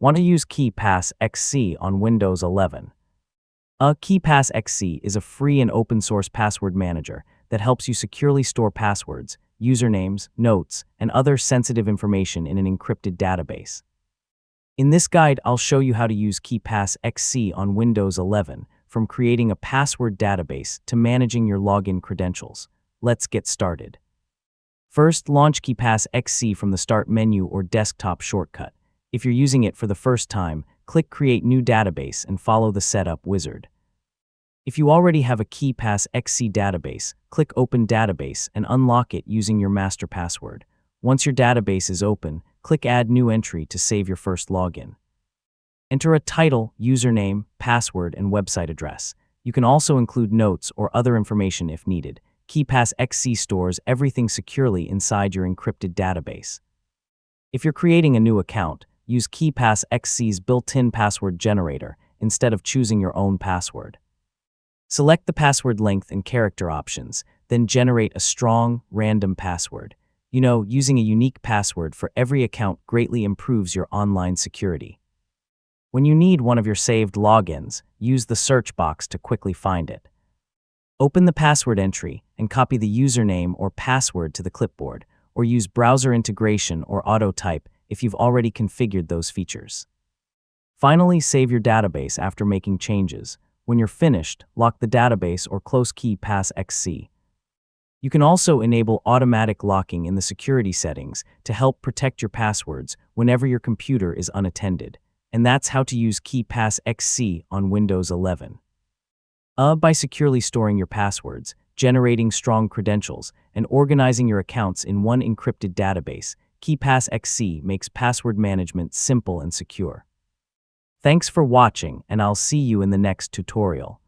Want to use KeePassXC on Windows 11? KeePassXC is a free and open source password manager that helps you securely store passwords, usernames, notes, and other sensitive information in an encrypted database. In this guide, I'll show you how to use KeePassXC on Windows 11, from creating a password database to managing your login credentials. Let's get started. First, launch KeePassXC from the Start menu or desktop shortcut. If you're using it for the first time, click Create New Database and follow the setup wizard. If you already have a KeePassXC database, click Open Database and unlock it using your master password. Once your database is open, click Add New Entry to save your first login. Enter a title, username, password, and website address. You can also include notes or other information if needed. KeePassXC stores everything securely inside your encrypted database. If you're creating a new account, use KeePassXC's built-in password generator instead of choosing your own password. Select the password length and character options, then generate a strong, random password. Using a unique password for every account greatly improves your online security. When you need one of your saved logins, use the search box to quickly find it. Open the password entry and copy the username or password to the clipboard, or use browser integration or auto-type if you've already configured those features. Finally, save your database after making changes. When you're finished, lock the database or close KeePassXC. You can also enable automatic locking in the security settings to help protect your passwords whenever your computer is unattended. And that's how to use KeePassXC on Windows 11. By securely storing your passwords, generating strong credentials, and organizing your accounts in one encrypted database, KeePassXC makes password management simple and secure. Thanks for watching, and I'll see you in the next tutorial.